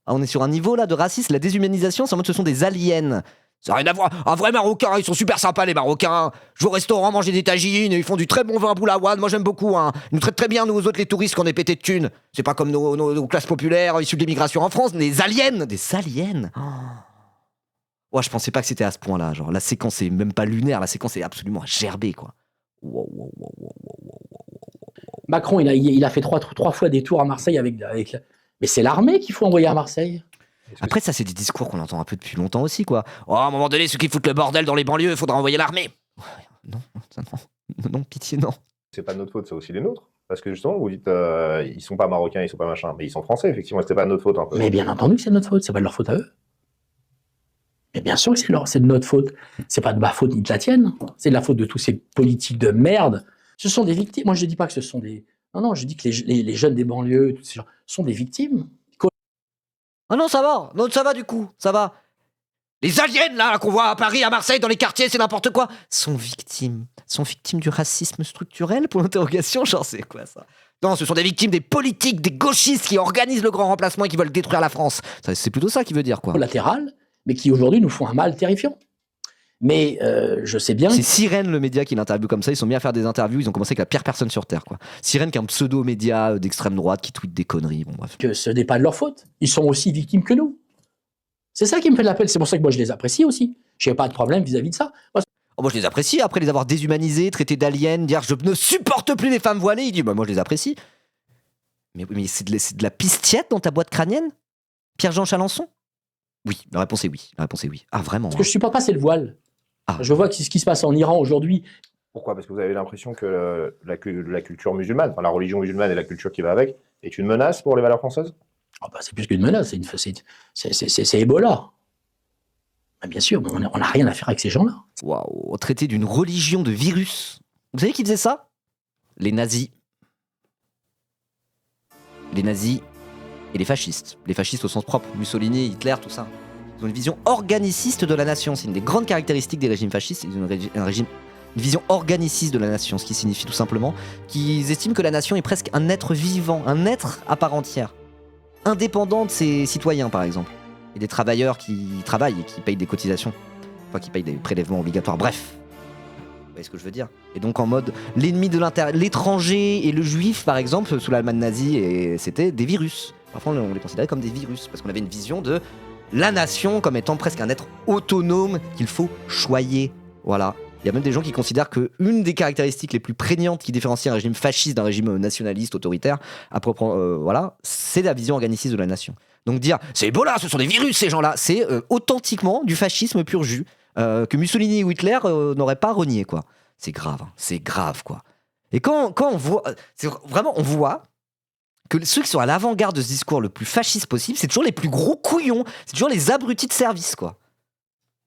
Ah, on est sur un niveau là de racisme, la déshumanisation, c'est en mode ce sont des aliens. Ça n'a rien à voir. Un vrai Marocain, ils sont super sympas les Marocains. Je vais au restaurant manger des tagines, ils font du très bon vin boulaouane. Moi j'aime beaucoup. Hein. Ils nous traitent très bien, nous autres les touristes qu'on est pétés de thunes. C'est pas comme nos classes populaires issues de l'immigration en France, des aliens. Des aliens. Oh. Ouais, je pensais pas que c'était à ce point-là. Genre la séquence est même pas lunaire, la séquence est absolument gerbée quoi. Wow. Macron, il a fait trois fois des tours à Marseille avec mais c'est l'armée qu'il faut envoyer à Marseille. Après, ça, c'est des discours qu'on entend un peu depuis longtemps aussi, quoi. Oh, à un moment donné, ceux qui foutent le bordel dans les banlieues, il faudra envoyer l'armée. Non, pitié, non. C'est pas de notre faute, c'est aussi les nôtres. Parce que justement, vous dites, ils sont pas marocains, ils sont pas machin, mais ils sont français, effectivement, c'était pas de notre faute un peu. Mais bien entendu que c'est de notre faute, c'est pas de leur faute à eux. Mais bien sûr que c'est de notre faute. C'est pas de ma faute ni de la tienne. C'est de la faute de tous ces politiques de merde. Ce sont des victimes. Moi, je dis pas que ce sont des... Non, je dis que les jeunes des banlieues, tous ces gens, sont des victimes. Ah non, ça va du coup, ça va. Les aliens là qu'on voit à Paris, à Marseille, dans les quartiers, c'est n'importe quoi, sont victimes du racisme structurel pour l'interrogation, genre c'est quoi ça? Non, ce sont des victimes des politiques, des gauchistes qui organisent le grand remplacement et qui veulent détruire la France. C'est plutôt ça qui veut dire quoi. Collatéral, mais qui aujourd'hui nous font un mal terrifiant. Mais je sais bien... C'est Sirène, le média, qui l'interviewe comme ça. Ils sont mis à faire des interviews. Ils ont commencé avec la pire personne sur Terre, quoi. Sirène, qui est un pseudo-média d'extrême droite, qui tweet des conneries. Bon, bref. Que ce n'est pas de leur faute. Ils sont aussi victimes que nous. C'est ça qui me fait de la peine. C'est pour ça que moi, je les apprécie aussi. Je n'ai pas de problème vis-à-vis de ça. Moi, je les apprécie. Après les avoir déshumanisés, traités d'aliens, dire je ne supporte plus les femmes voilées, il dit moi, je les apprécie. Mais c'est de la pistiette dans ta boîte crânienne? Pierre-Jean Chalençon? Oui, la réponse est oui. Ah, vraiment? Ce que je ne supporte pas, c'est le voile. Je vois ce qui se passe en Iran aujourd'hui. Pourquoi? Parce que vous avez l'impression que la culture musulmane, enfin la religion musulmane et la culture qui va avec, est une menace pour les valeurs françaises? C'est plus qu'une menace, c'est Ebola. Bien sûr, on n'a rien à faire avec ces gens-là. Waouh, traiter d'une religion de virus. Vous savez qui faisait ça? Les nazis. Les nazis et les fascistes. Les fascistes au sens propre, Mussolini, Hitler, tout ça. Ils ont une vision organiciste de la nation. C'est une des grandes caractéristiques des régimes fascistes. Ils ont une vision organiciste de la nation, ce qui signifie tout simplement qu'ils estiment que la nation est presque un être vivant, un être à part entière, indépendant de ses citoyens par exemple, et des travailleurs qui travaillent et qui payent des cotisations, enfin qui payent des prélèvements obligatoires, bref. Vous voyez ce que je veux dire? Et donc en mode, l'ennemi de l'étranger et le juif par exemple, sous l'Allemagne nazie, et c'était des virus. Parfois on les considérait comme des virus, parce qu'on avait une vision de la nation comme étant presque un être autonome qu'il faut choyer. Voilà. Il y a même des gens qui considèrent qu'une des caractéristiques les plus prégnantes qui différencie un régime fasciste d'un régime nationaliste, autoritaire, voilà, c'est la vision organiciste de la nation. Donc dire, c'est Ebola, ce sont des virus ces gens-là, c'est authentiquement du fascisme pur jus, que Mussolini ou Hitler n'auraient pas renié, quoi. C'est grave, quoi. Et quand on voit, on voit que ceux qui sont à l'avant-garde de ce discours le plus fasciste possible, c'est toujours les plus gros couillons, c'est toujours les abrutis de service, quoi.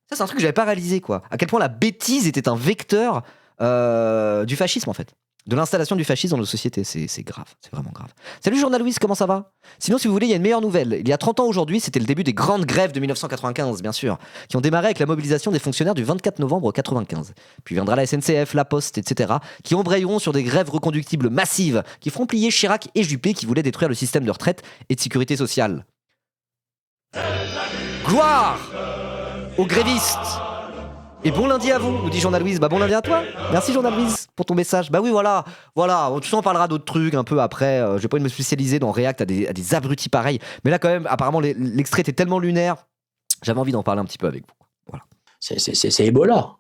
Ça, c'est un truc que j'avais pas réalisé, quoi. À quel point la bêtise était un vecteur du fascisme, en fait. De l'installation du fascisme dans nos sociétés. C'est grave, c'est vraiment grave. Salut Journal Louise, comment ça va? Sinon, si vous voulez, il y a une meilleure nouvelle. Il y a 30 ans aujourd'hui, c'était le début des grandes grèves de 1995, bien sûr, qui ont démarré avec la mobilisation des fonctionnaires du 24 novembre 1995. Puis viendra la SNCF, la Poste, etc., qui embrayeront sur des grèves reconductibles massives, qui feront plier Chirac et Juppé, qui voulaient détruire le système de retraite et de sécurité sociale. Gloire aux grévistes! Et bon lundi à vous, nous dit Journal Louise. Bon lundi à toi. Merci Journal Louise pour ton message. Oui, voilà. Tout ça, on parlera d'autres trucs un peu après. Je vais pas me spécialiser dans React à des abrutis pareils. Mais là, quand même, apparemment, l'extrait était tellement lunaire. J'avais envie d'en parler un petit peu avec vous. Voilà. C'est Ebola.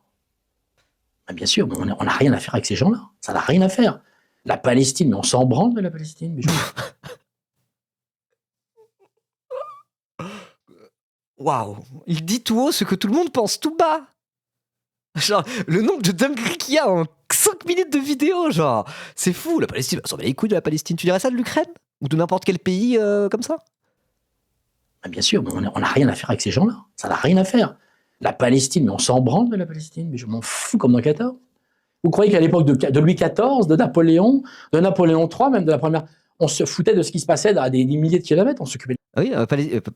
Ah, bien sûr, on n'a rien à faire avec ces gens-là. Ça n'a rien à faire. La Palestine, mais on s'en branle de la Palestine. Mais Waouh, il dit tout haut ce que tout le monde pense tout bas. Genre, le nombre de dingueries qu'il y a en 5 minutes de vidéo, genre, c'est fou. La Palestine, on s'en bat les couilles de la Palestine. Tu dirais ça de l'Ukraine? Ou de n'importe quel pays comme ça? Ah, bien sûr, on n'a rien à faire avec ces gens-là. Ça n'a rien à faire. La Palestine, mais on s'en branle de la Palestine. Mais je m'en fous comme dans 14. Vous croyez qu'à l'époque de Louis XIV, de Napoléon III, même de la première, on se foutait de ce qui se passait à des milliers de kilomètres, on s'occupait. Ah oui,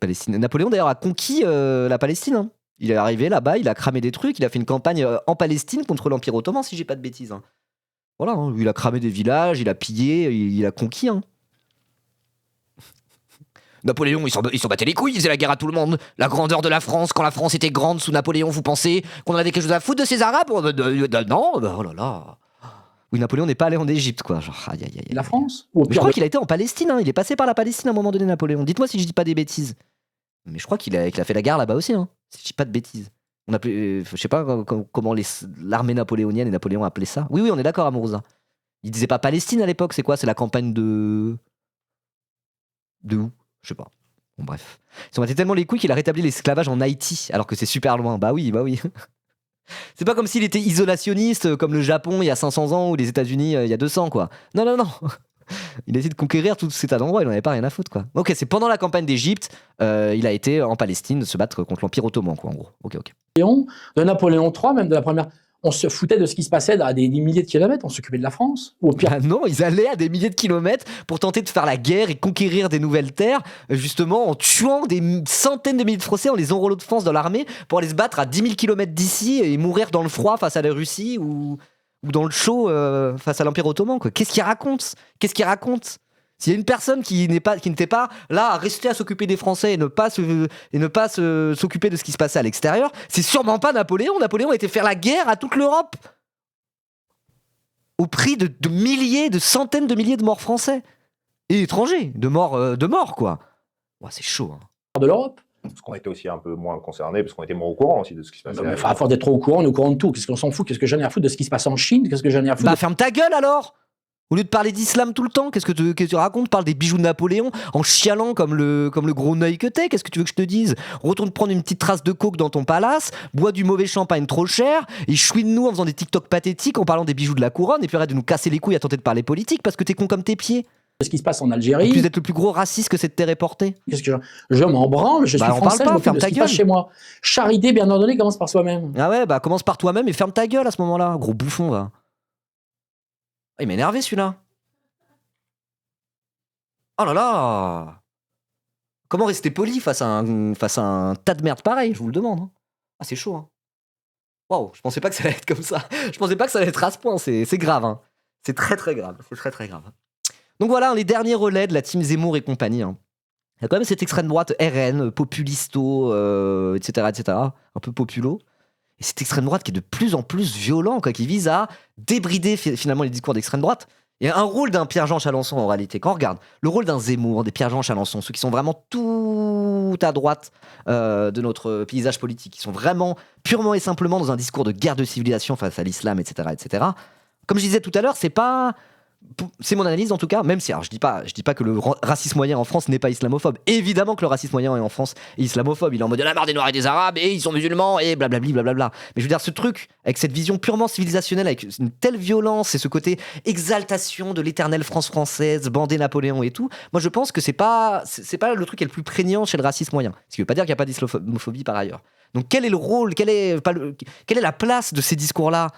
Palestine. Napoléon d'ailleurs a conquis la Palestine, hein. Il est arrivé là-bas, il a cramé des trucs, il a fait une campagne en Palestine contre l'Empire ottoman, si j'ai pas de bêtises, hein. Voilà, hein, il a cramé des villages, il a pillé, il a conquis, hein. Napoléon, il s'en battait les couilles, il faisait la guerre à tout le monde. La grandeur de la France, quand la France était grande sous Napoléon, vous pensez qu'on avait quelque chose à foutre de ces Arabes? Non, oh là là. Oui, Napoléon n'est pas allé en Égypte, quoi. Genre, aïe, aïe, aïe. La France ou au Mais je pire crois de- qu'il a été en Palestine, hein. Il est passé par la Palestine à un moment donné, Napoléon. Dites-moi si je dis pas des bêtises. Mais je crois qu'il a fait la guerre là-bas aussi, hein. Si je dis pas de bêtises. On appelait, je sais pas comment l'armée napoléonienne et Napoléon appelaient ça. Oui, on est d'accord, Amourouza. Il disait pas Palestine à l'époque, c'est quoi? C'est la campagne de. De où? Je sais pas. Bon, bref. Ils s'en battaient tellement les couilles qu'il a rétabli l'esclavage en Haïti, alors que c'est super loin. Bah oui, bah oui. C'est pas comme s'il était isolationniste, comme le Japon il y a 500 ans ou les États-Unis il y a 200, quoi. Non, non, non. Il a essayé de conquérir tout cet endroit, il en avait pas rien à foutre, quoi. Ok, c'est pendant la campagne d'Égypte, il a été en Palestine de se battre contre l'Empire ottoman, quoi, en gros. Ok, ok. Napoléon III, même de la première, on se foutait de ce qui se passait à des milliers de kilomètres, on s'occupait de la France ou au pire. Bah non, ils allaient à des milliers de kilomètres pour tenter de faire la guerre et conquérir des nouvelles terres, justement en tuant des centaines de milliers de Français, en les enrôlant de France dans l'armée pour aller se battre à 10 000 kilomètres d'ici et mourir dans le froid face à la Russie ou dans le chaud face à l'Empire ottoman, quoi. Qu'est-ce qu'il raconte? Qu'est-ce qu'il raconte? S'il y a une personne qui n'était pas là à rester à s'occuper des Français et ne pas s'occuper de ce qui se passait à l'extérieur, c'est sûrement pas Napoléon. Napoléon a été faire la guerre à toute l'Europe au prix de milliers, de centaines de milliers de morts français et étrangers, de morts, quoi. Ouais, c'est chaud, hein. De l'Europe. Parce qu'on était aussi un peu moins concernés, parce qu'on était moins au courant aussi de ce qui se passait. Mais à force d'être trop au courant, on est au courant de tout. Qu'est-ce qu'on s'en fout? Qu'est-ce que j'en ai à foutre de ce qui se passe en Chine? Qu'est-ce que j'en ai à foutre Bah ferme ta gueule alors! Au lieu de parler d'islam tout le temps, qu'est-ce que tu racontes? Parle des bijoux de Napoléon en chialant comme le gros œil que t'es. Qu'est-ce que tu veux que je te dise? Retourne prendre une petite trace de coke dans ton palace, bois du mauvais champagne trop cher, et chouine-nous en faisant des TikTok pathétiques en parlant des bijoux de la couronne, et puis arrête de nous casser les couilles à tenter de parler politique parce que t'es con comme tes pieds. ce qui se passe en En Algérie? plus d'être le plus gros raciste que cette terre est portée. Qu'est-ce que je m'en branle, je suis Bah, on français, parle pas, je m'occupe ferme de ce ta qui se passe gueule. chez moi. Charité bien ordonnée commence par soi-même. Ah ouais, bah commence par toi-même et ferme ta gueule à ce moment-là, gros bouffon, va. Ah, il m'a énervé celui-là. Oh là là! Comment rester poli face à un tas de merde pareil, je vous le demande, hein. Ah, c'est chaud, hein. Waouh, je pensais pas que ça allait être comme ça. Je pensais pas que ça allait être à ce point, c'est grave, hein. C'est très très grave, c'est très très grave. Donc voilà, les derniers relais de la team Zemmour et compagnie, hein. Il y a quand même cette extrême droite RN, populisto, etc., un peu populo. Et cette extrême droite qui est de plus en plus violent, quoi, qui vise à débrider finalement les discours d'extrême droite. Il y a un rôle d'un Pierre-Jean Chalençon en réalité. Quand on regarde le rôle d'un Zemmour, des Pierre-Jean Chalençon, ceux qui sont vraiment tout à droite de notre paysage politique, qui sont vraiment purement et simplement dans un discours de guerre de civilisation face à l'islam, etc. Comme je disais tout à l'heure, c'est mon analyse en tout cas, même si alors je dis pas que le racisme moyen en France n'est pas islamophobe. Évidemment que le racisme moyen en France est islamophobe. Il est en mode la marre des Noirs et des Arabes et ils sont musulmans et blablabli blablabla. Mais je veux dire ce truc avec cette vision purement civilisationnelle, avec une telle violence et ce côté exaltation de l'éternelle France française, bandé Napoléon et tout. Moi je pense que c'est pas le truc qui est le plus prégnant chez le racisme moyen. Ce qui veut pas dire qu'il n'y a pas d'islamophobie par ailleurs. Donc quel est le rôle, quelle est la place de ces discours-là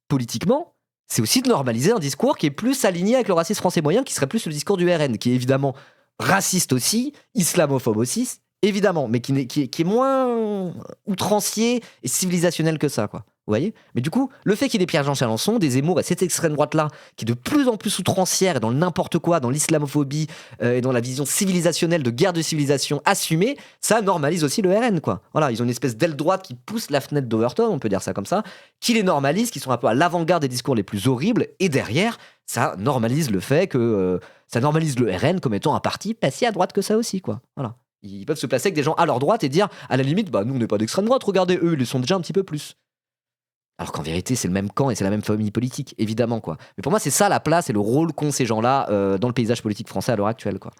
politiquement? C'est aussi de normaliser un discours qui est plus aligné avec le racisme français moyen, qui serait plus le discours du RN, qui est évidemment raciste aussi, islamophobe aussi, évidemment, mais qui est moins outrancier et civilisationnel que ça, quoi. Vous voyez? Mais du coup, le fait qu'il y ait des Pierre-Jean Chalençon, des Zemmour et cette extrême droite-là, qui est de plus en plus outrancière et dans le n'importe quoi, dans l'islamophobie et dans la vision civilisationnelle de guerre de civilisation assumée, ça normalise aussi le RN, quoi. Voilà, ils ont une espèce d'aile droite qui pousse la fenêtre d'Overton, on peut dire ça comme ça, qui les normalise, qui sont un peu à l'avant-garde des discours les plus horribles, et derrière, ça normalise le fait que ça normalise le RN comme étant un parti pas si à droite que ça aussi, quoi. Voilà. Ils peuvent se placer avec des gens à leur droite et dire, à la limite, bah nous on n'est pas d'extrême droite, regardez, eux ils le sont déjà un petit peu plus. Alors qu'en vérité, c'est le même camp et c'est la même famille politique, évidemment, quoi. Mais pour moi, c'est ça la place et le rôle qu'ont ces gens-là dans le paysage politique français à l'heure actuelle, quoi.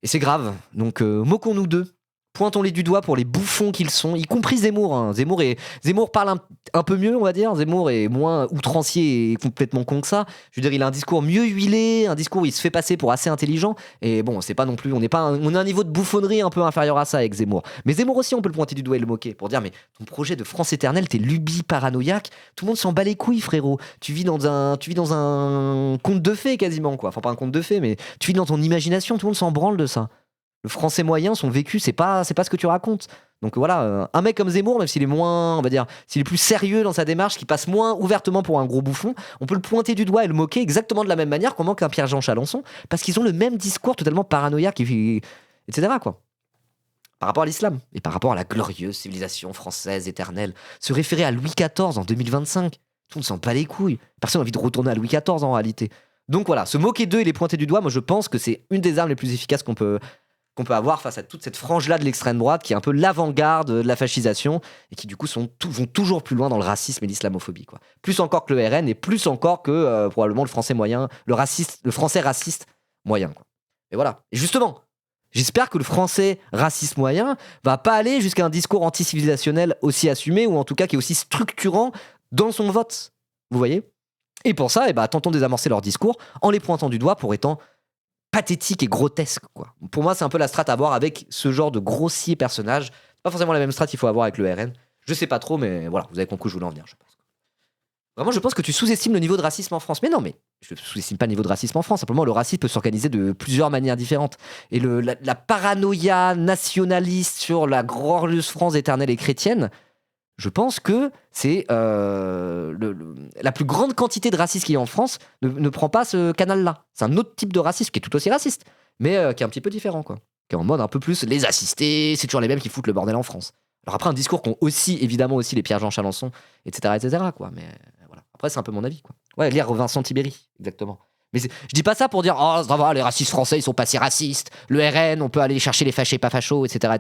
Et c'est grave. Donc, moquons-nous d'eux. Pointons-les du doigt pour les bouffons qu'ils sont, y compris Zemmour. Hein. Zemmour parle un peu mieux, on va dire. Zemmour est moins outrancier et complètement con que ça. Je veux dire, il a un discours mieux huilé, un discours où il se fait passer pour assez intelligent. Et bon, c'est pas non plus, on a un niveau de bouffonnerie un peu inférieur à ça avec Zemmour. Mais Zemmour aussi, on peut le pointer du doigt et le moquer pour dire, mais ton projet de France éternelle, t'es lubie paranoïaque, tout le monde s'en bat les couilles, frérot. Tu vis dans un conte de fées quasiment, quoi. Enfin, pas un conte de fées, mais tu vis dans ton imagination, tout le monde s'en branle de ça. Le français moyen, son vécu, c'est pas ce que tu racontes. Donc voilà, un mec comme Zemmour, même s'il est moins, on va dire, s'il est plus sérieux dans sa démarche, qui passe moins ouvertement pour un gros bouffon, on peut le pointer du doigt et le moquer exactement de la même manière qu'on moque un Pierre-Jean Chalençon, parce qu'ils ont le même discours totalement paranoïaque, etc. quoi. Par rapport à l'islam et par rapport à la glorieuse civilisation française éternelle. Se référer à Louis XIV en 2025, tout le monde s'en bat les couilles. Personne n'a envie de retourner à Louis XIV en réalité. Donc voilà, se moquer d'eux et les pointer du doigt, moi je pense que c'est une des armes les plus efficaces qu'on peut avoir face à toute cette frange-là de l'extrême droite qui est un peu l'avant-garde de la fascisation et qui du coup vont toujours plus loin dans le racisme et l'islamophobie. Quoi. Plus encore que le RN et plus encore que probablement le français moyen, le français raciste moyen. Quoi. Et voilà. Et justement, j'espère que le français raciste moyen va pas aller jusqu'à un discours anti-civilisationnel aussi assumé ou en tout cas qui est aussi structurant dans son vote. Vous voyez ? Et pour ça, tentons de désamorcer leur discours en les pointant du doigt pour étant pathétique et grotesque, quoi. Pour moi, c'est un peu la strate à avoir avec ce genre de grossier personnage. C'est pas forcément la même strate qu'il faut avoir avec le RN. Je sais pas trop, mais voilà, vous avez compris où je voulais en venir, je pense. Vraiment, je pense que tu sous-estimes le niveau de racisme en France. Mais non, mais je sous-estime pas le niveau de racisme en France. Simplement, le racisme peut s'organiser de plusieurs manières différentes. Et la paranoïa nationaliste sur la glorieuse France éternelle et chrétienne, je pense que c'est la plus grande quantité de racisme qu'il y a en France ne prend pas ce canal-là. C'est un autre type de racisme qui est tout aussi raciste, mais qui est un petit peu différent, quoi. Qui est en mode un peu plus les assistés, c'est toujours les mêmes qui foutent le bordel en France. Alors après, un discours qu'ont aussi, évidemment, aussi les Pierre-Jean Chalençon, etc., quoi. Mais voilà. Après, c'est un peu mon avis, quoi. Ouais, lire Vincent Tibéri, exactement. Mais je dis pas ça pour dire oh ça va, les racistes français ils sont pas si racistes, le RN on peut aller chercher les fâchés pas fachos, etc.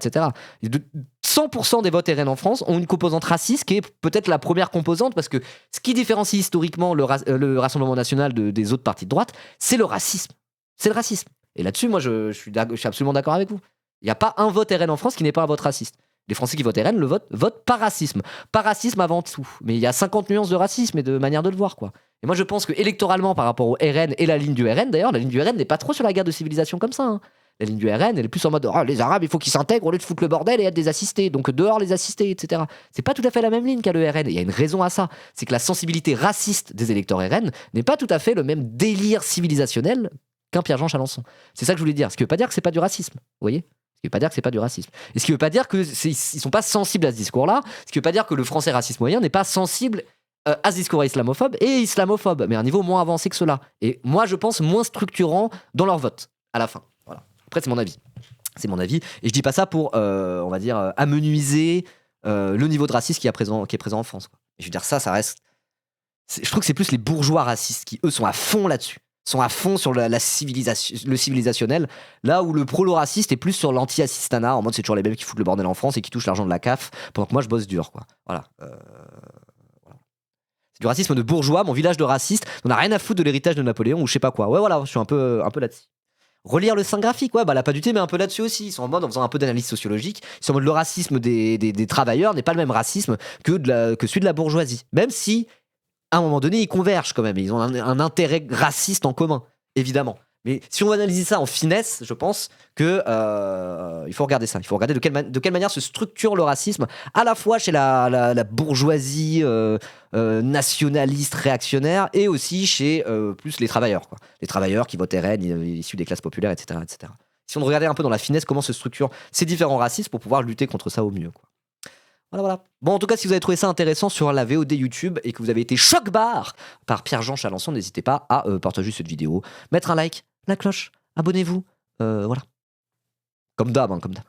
100% des votes RN en France ont une composante raciste qui est peut-être la première composante parce que ce qui différencie historiquement le Rassemblement national des autres partis de droite, c'est le racisme. C'est le racisme. Et là-dessus, moi je suis absolument d'accord avec vous. Il n'y a pas un vote RN en France qui n'est pas un vote raciste. Les Français qui votent RN votent par racisme. Par racisme avant tout. Mais il y a 50 nuances de racisme et de manière de le voir, quoi. Et moi, je pense que électoralement, par rapport au RN et la ligne du RN, d'ailleurs, la ligne du RN n'est pas trop sur la guerre de civilisation comme ça. Hein. La ligne du RN, elle est plus en mode les Arabes, il faut qu'ils s'intègrent au lieu de foutre le bordel et être des assistés. Donc dehors les assistés, etc. C'est pas tout à fait la même ligne qu'a le RN. Et il y a une raison à ça. C'est que la sensibilité raciste des électeurs RN n'est pas tout à fait le même délire civilisationnel qu'un Pierre-Jean Chalençon. C'est ça que je voulais dire. Ce qui veut pas dire que c'est pas du racisme. Vous voyez ? Ce qui veut pas dire que c'est pas du racisme. Et ce qui veut pas dire qu'ils sont pas sensibles à ce discours-là. Ce qui veut pas dire que le français raciste moyen n'est pas sensible à ce discours islamophobe et islamophobe, mais à un niveau moins avancé que cela. Et moi, je pense moins structurant dans leur vote à la fin. Voilà. Après, c'est mon avis. C'est mon avis. Et je dis pas ça pour, on va dire, amenuiser le niveau de racisme qui est présent en France. Quoi. Et je veux dire, ça reste. Je trouve que c'est plus les bourgeois racistes qui, eux, sont à fond là-dessus. Sont à fond sur la civilisation, le civilisationnel, là où le prolo-raciste est plus sur l'anti-assistanat, en mode c'est toujours les mêmes qui foutent le bordel en France et qui touchent l'argent de la CAF, pendant que moi je bosse dur, quoi. Voilà. C'est du racisme de bourgeois, mon village de racistes, on n'a rien à foutre de l'héritage de Napoléon ou je sais pas quoi. Ouais, voilà, je suis un peu là-dessus. Relire le sein graphique, ouais, la pas du thé, mais un peu là-dessus aussi. Ils sont en mode, en faisant un peu d'analyse sociologique, ils sont en mode le racisme des travailleurs n'est pas le même racisme que celui de la bourgeoisie. Même si, à un moment donné, ils convergent quand même. Ils ont un intérêt raciste en commun, évidemment. Mais si on analyse ça en finesse, je pense que il faut regarder ça. Il faut regarder de quelle manière se structure le racisme, à la fois chez la bourgeoisie nationaliste réactionnaire et aussi chez plus les travailleurs. Quoi. Les travailleurs qui votent RN, issus des classes populaires, etc., etc. Si on regardait un peu dans la finesse comment se structurent ces différents racismes pour pouvoir lutter contre ça au mieux. Quoi. Voilà. Bon, en tout cas, si vous avez trouvé ça intéressant sur la VOD YouTube et que vous avez été choc-barre par Pierre-Jean Chalençon, n'hésitez pas à partager cette vidéo, mettre un like, la cloche, abonnez-vous, voilà. Comme d'hab, comme d'hab.